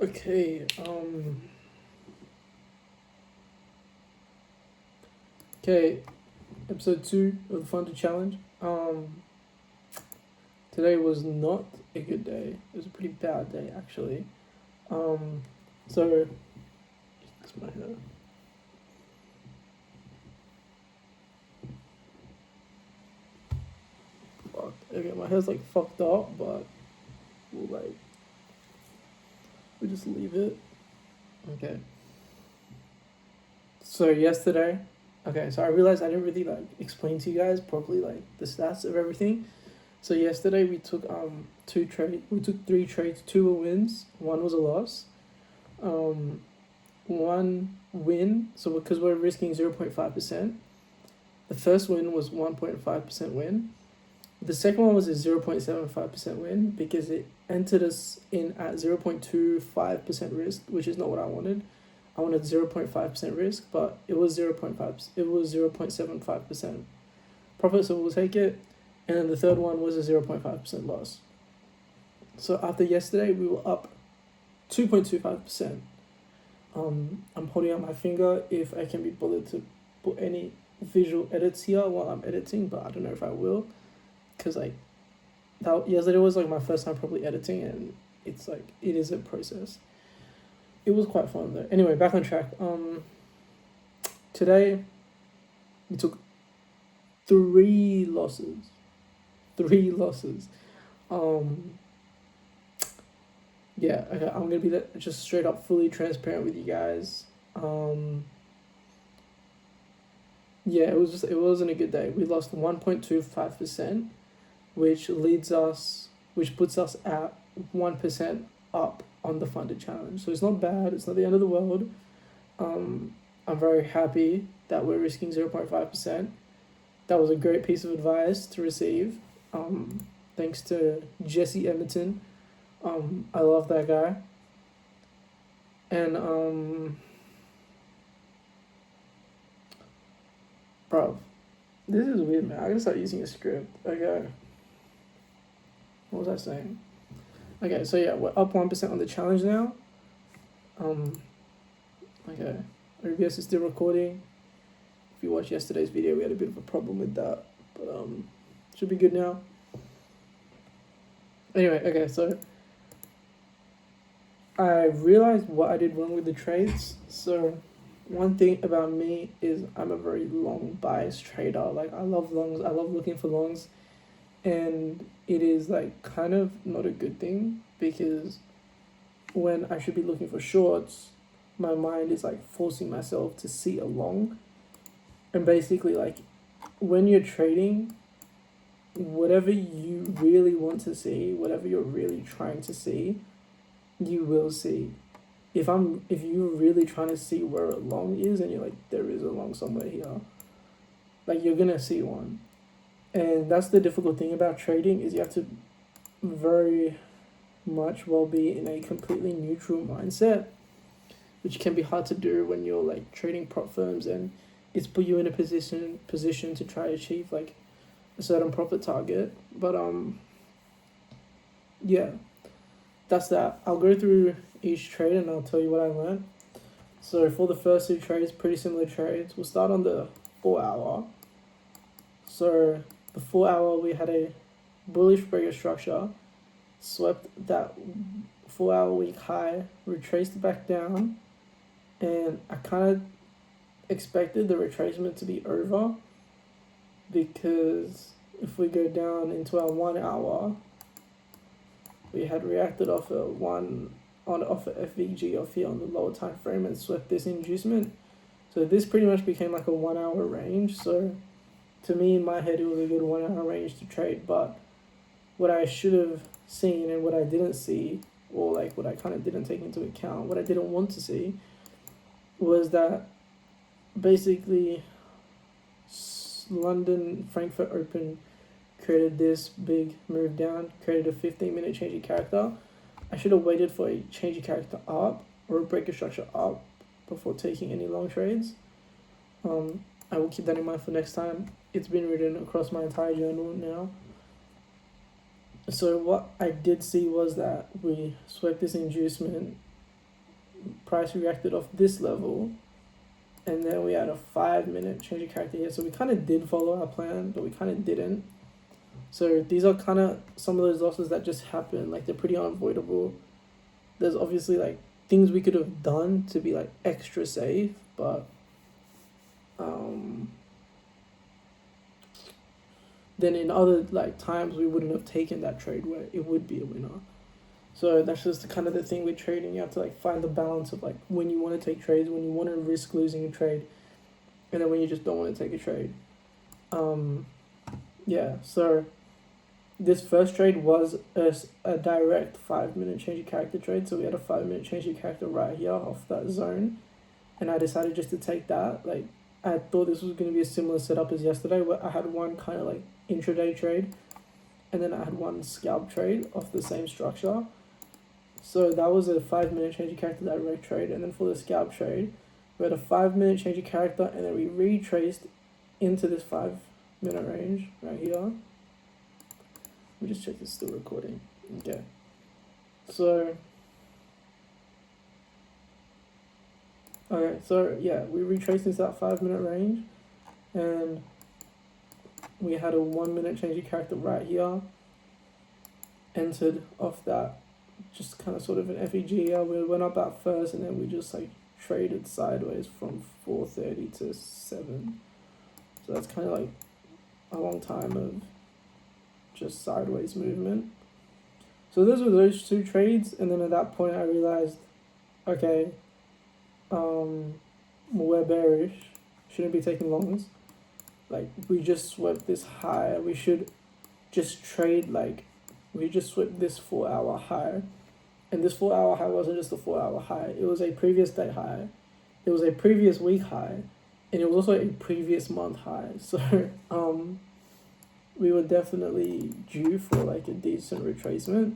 Okay, okay, episode 2 of the Funded Challenge. Today was not a good day. It was a pretty bad day, actually. Um, so, that's my hair. Fuck. Okay, my hair's like fucked up, but we'll just leave it. Okay. So, yesterday, so I realized I didn't really like explain to you guys properly like the stats of everything. So yesterday we took we took 3 trades, 2 were wins, 1 was a loss. Um, 1 win, so because we're risking 0.5%, the first win was 1.5% win. The second one was a 0.75% win because it entered us in at 0.25% risk, which is not what I wanted. I wanted 0.5% risk, but it was 0.5. It was 0.75% profit, so we'll take it. And then the third one was a 0.5% loss. So after yesterday, we were up 2.25%. I'm holding out my finger if I can be bothered to put any visual edits here while I'm editing, but I don't know if I will, because like that yesterday was like my first time probably editing, and it's like it is a process. It was quite fun though. Anyway, back on track. Today we took 3 losses. 3 losses. Yeah, okay, I'm gonna be just straight up fully transparent with you guys. Yeah, it wasn't a good day. We lost 1.25%, which puts us at 1% up on the funded challenge. So it's not bad. It's not the end of the world. I'm very happy that we're risking 0.5%. That was a great piece of advice to receive. Thanks to Jesse Edmonton. I love that guy. And bro, this is weird, man. I gotta start using a script. Okay. What was I saying? Okay, so yeah, we're up 1% on the challenge now. Okay. OBS is still recording. If you watched yesterday's video, we had a bit of a problem with that, but should be good now. Anyway, okay, so I realized what I did wrong with the trades. So one thing about me is I'm a very long bias trader. Like I love longs. I love looking for longs, and it is like kind of not a good thing because when I should be looking for shorts, my mind is like forcing myself to see a long, and basically like when you're trading, whatever you really want to see, whatever you're really trying to see, you will see. If you're really trying to see where a long is and you're like, there is a long somewhere here, like you're gonna see one. And that's the difficult thing about trading is you have to very much well be in a completely neutral mindset, which can be hard to do when you're like trading prop firms and it's put you in a position to try to achieve like a certain profit target. But yeah, that's that. I'll go through each trade and I'll tell you what I learned. So for the first 2 trades, pretty similar trades. We'll start on the 4-hour. So the 4-hour, we had a bullish breaker structure, swept that 4-hour week high, retraced it back down, and I kind of expected the retracement to be over because if we go down into our 1-hour, we had reacted off a FVG off here on the lower time frame and swept this inducement. So this pretty much became like a 1-hour range. So to me, in my head, it was a good 1-hour range to trade. But what I should have seen and what I didn't see, or like what I kind of didn't take into account, what I didn't want to see, was that basically London Frankfurt Open created this big move down, created a 15-minute change of character. I should have waited for a change of character up or a breaker structure up before taking any long trades. I will keep that in mind for next time. It's been written across my entire journal now. So what I did see was that we swept this inducement price reacted off this level, and then we had a 5-minute change of character here. So we kind of did follow our plan, but we kind of didn't. So these are kind of some of those losses that just happen. Like, they're pretty unavoidable. There's obviously like things we could have done to be like extra safe, but then in other like times we wouldn't have taken that trade where it would be a winner. So that's just kind of the thing with trading. You have to like find the balance of like when you want to take trades, when you want to risk losing a trade, and then when you just don't want to take a trade. Yeah, so this first trade was a direct 5-minute change of character trade. So we had a 5-minute change of character right here off that zone, and I decided just to take that. Like, I thought this was going to be a similar setup as yesterday, where I had one kind of like intraday trade, and then I had one scalp trade off the same structure. So that was a 5-minute change of character direct trade, and then for the scalp trade, we had a 5-minute change of character, and then we retraced into this 5-minute range right here. Let me just check it's still recording. Okay. So yeah, we retraced into that 5-minute range, and we had a 1-minute change of character right here. Entered off that, just kind of sort of an FEG. We went up at first, and then we just like traded sideways from 430 to 7. So that's kind of like a long time of just sideways movement. So those were those two trades, and then at that point I realized, okay, we're bearish, shouldn't be taking longs. Like, we just swept this high, we should just trade like, we just swept this 4-hour high, and this 4-hour high wasn't just a 4-hour high, it was a previous day high, it was a previous week high, and it was also a previous month high. So we were definitely due for like a decent retracement.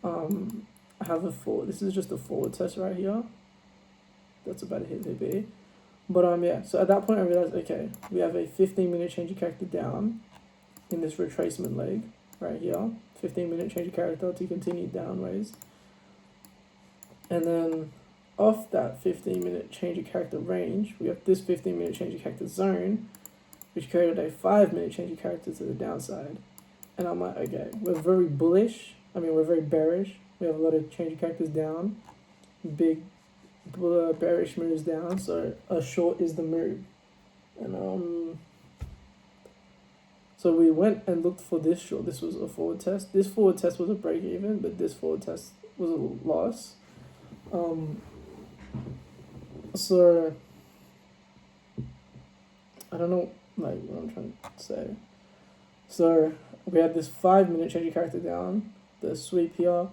I have this is just a forward test right here. That's about to hit HB. But yeah, so at that point I realized, okay, we have a 15-minute change of character down in this retracement leg right here. 15-minute change of character to continue downwards. And then off that 15-minute change of character range, we have this 15-minute change of character zone, which created a 5-minute change of character to the downside. And I'm like, okay, we're very bullish. I mean, we're very bearish. We have a lot of change of characters down. Big bearish moves down. So a short is the move. And so we went and looked for this short. This was a forward test. This forward test was a break even, but this forward test was a loss. So I don't know like what I'm trying to say. So we had this 5-minute change of character down, the sweep here,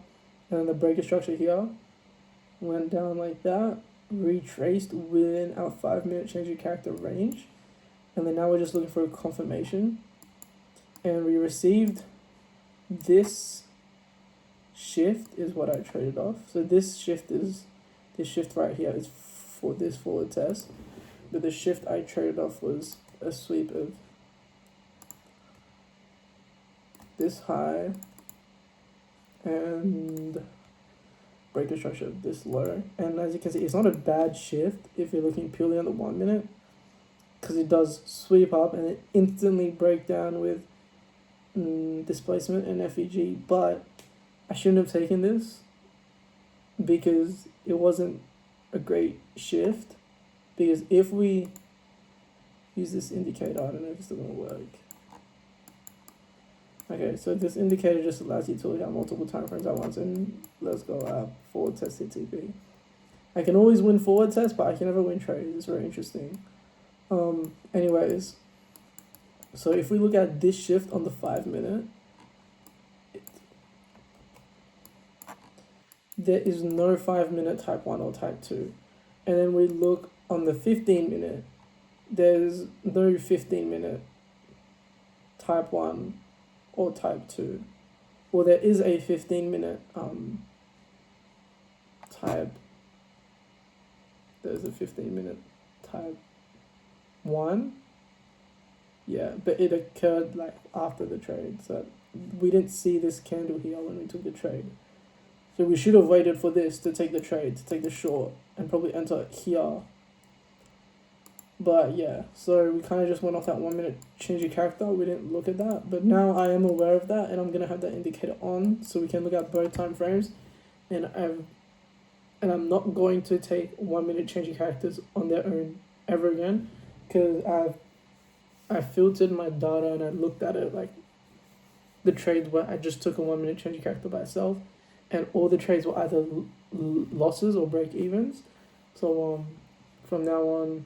and then the breaker structure here went down like that, retraced within our 5-minute change of character range, and then now we're just looking for a confirmation, and we received this shift is what I traded off. So this shift right here is for this forward test, but the shift I traded off was a sweep of this high and breaker structure of this low. And as you can see, it's not a bad shift if you're looking purely on the 1 minute, because it does sweep up and it instantly break down with displacement and FEG. But I shouldn't have taken this because it wasn't a great shift. Because if we use this indicator, I don't know if it's still going to work. Okay, so this indicator just allows you to look at multiple time frames at once, and let's go up forward test TTP. I can always win forward tests, but I can never win trades. It's very interesting. Anyways, so if we look at this shift on the 5-minute, there is no 5-minute type 1 or type 2. And then we look on the 15-minute, there's no 15-minute type 1 or type 2. Well, there is a 15-minute type, there's a 15-minute type 1. Yeah, but it occurred like after the trade, so we didn't see this candle here when we took the trade. So we should have waited for this to take the trade, to take the short, and probably enter here. But yeah, so we kind of just went off that 1 minute change your character. We didn't look at that, but now I am aware of that, and I'm gonna have that indicator on so we can look at both time frames. And I'm not going to take 1 minute change your characters on their own ever again, because I filtered my data and I looked at it like the trades where I just took a 1 minute change your character by itself, and all the trades were either losses or break evens. So from now on,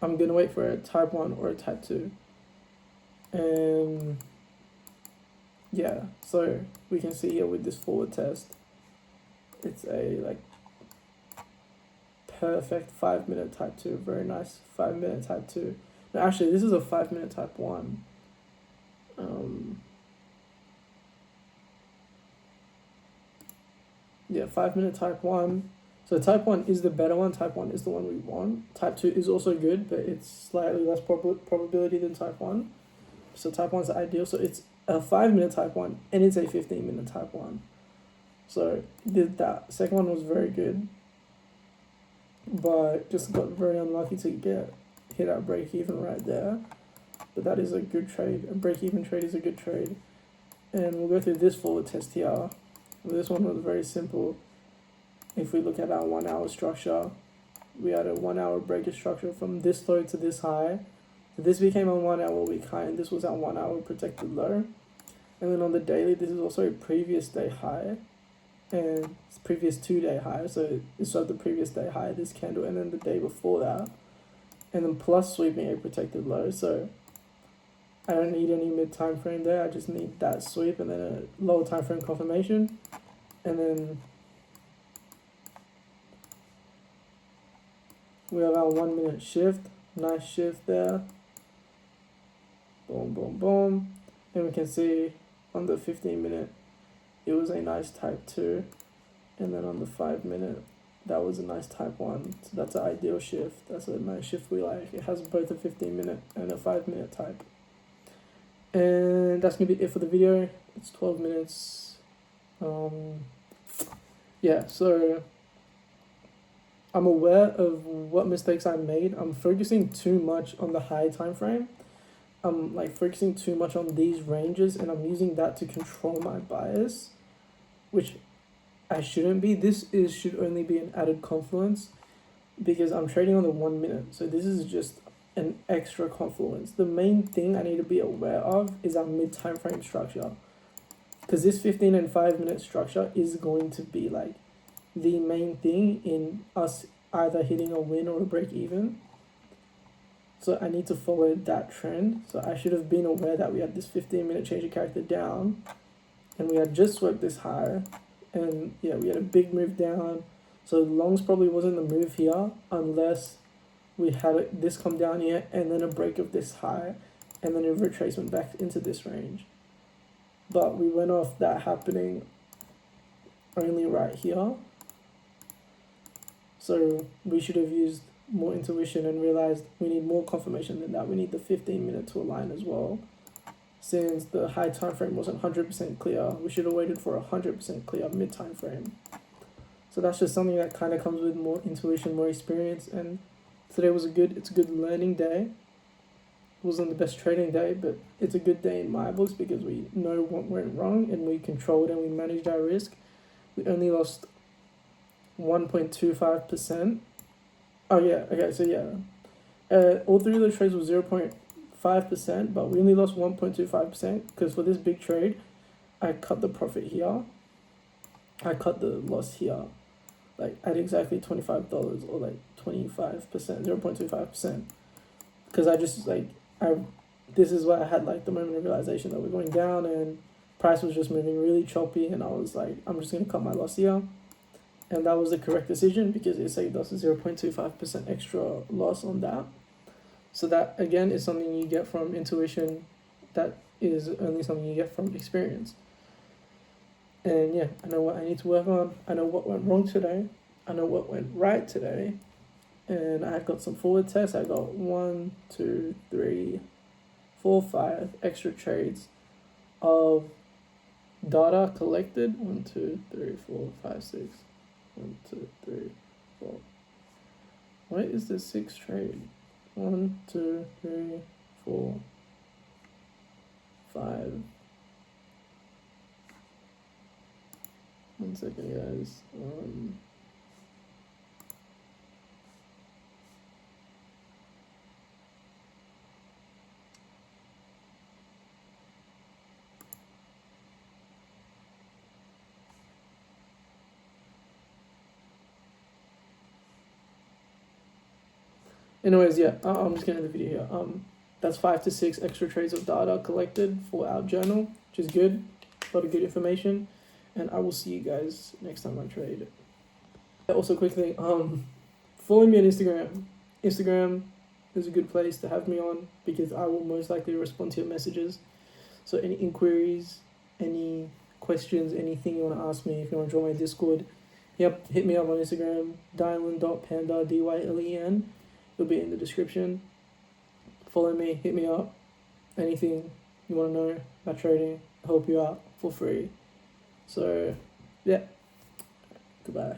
I'm gonna wait for a type 1 or a type 2. And yeah, so we can see here with this forward test, it's a like perfect 5 minute type 2, very nice 5 minute type 2. No, actually this is a 5 minute type 1. Yeah, 5 minute type 1. So type 1 is the better one. Type 1 is the one we want. Type 2 is also good, but it's slightly less probability than type 1. So type 1 is ideal. So it's a 5 minute type 1 and it's a 15 minute type 1. So did that. Second one was very good, but just got very unlucky to hit our break even right there. But that is a good trade. A break even trade is a good trade. And we'll go through this forward test here. This one was very simple. If we look at our 1 hour structure, we had a 1 hour breaker structure from this low to this high. This became a 1 hour weak high, and this was our 1 hour protected low. And then on the daily, this is also a previous day high and previous 2 day high. So it showed the previous day high, this candle, and then the day before that. And then plus sweeping a protected low. So I don't need any mid time frame there. I just need that sweep and then a lower time frame confirmation. And then we have our 1 minute shift. Nice shift there. Boom, boom, boom. And we can see on the 15 minute, it was a nice type 2. And then on the 5 minute, that was a nice type 1. So that's an ideal shift. That's a nice shift we like. It has both a 15 minute and a 5 minute type. And that's going to be it for the video. It's 12 minutes. Yeah, so I'm aware of what mistakes I made. I'm focusing too much on the high time frame. I'm like focusing too much on these ranges, and I'm using that to control my bias, which I shouldn't be. Should only be an added confluence because I'm trading on the 1 minute. So this is just an extra confluence. The main thing I need to be aware of is our mid time frame structure, because this 15 and 5 minute structure is going to be like the main thing in us either hitting a win or a break even. So I need to follow that trend. So I should have been aware that we had this 15 minute change of character down, and we had just swept this high, and yeah, we had a big move down. So longs probably wasn't the move here unless we had this come down here and then a break of this high and then a retracement back into this range. But we went off that happening only right here. So we should have used more intuition and realized we need more confirmation than that. We need the 15 minute to align as well. Since the high time frame wasn't 100% clear, we should have waited for 100% clear mid time frame. So that's just something that kind of comes with more intuition, more experience. And today was it's a good learning day. It wasn't the best trading day, but it's a good day in my books because we know what went wrong and we controlled and we managed our risk. We only lost 1.25%. Oh yeah, okay, so yeah. All three of the trades were 0.5%, but we only lost 1.25% because for this big trade, I cut the profit here. I cut the loss here, like at exactly $25 or like 25%, 0.25%. Because I just this is where I had like the moment of realization that we're going down and price was just moving really choppy, and I was like, I'm just gonna cut my loss here. And that was the correct decision because it saved us a 0.25% extra loss on that. So that, again, is something you get from intuition. That is only something you get from experience. And yeah, I know what I need to work on. I know what went wrong today. I know what went right today. And I got some forward tests. I got 1, 2, 3, 4, 5 extra trades of data collected. 1, 2, 3, 4, 5, 6. 1, 2, 3, 4. Why is the 6 trade? 1, 2, 3, 4, 5. 1 second, guys. Anyways, yeah, I'm just getting the video here. That's 5 to 6 extra trades of data collected for our journal, which is good. A lot of good information, and I will see you guys next time I trade. Also, quickly, follow me on Instagram. Instagram is a good place to have me on because I will most likely respond to your messages. So any inquiries, any questions, anything you want to ask me, if you want to join my Discord, yep, hit me up on Instagram, dylan.panda, DYLEN. It'll be in the description. Follow me, hit me up. Anything you want to know about trading, I'll help you out for free. So, yeah, goodbye.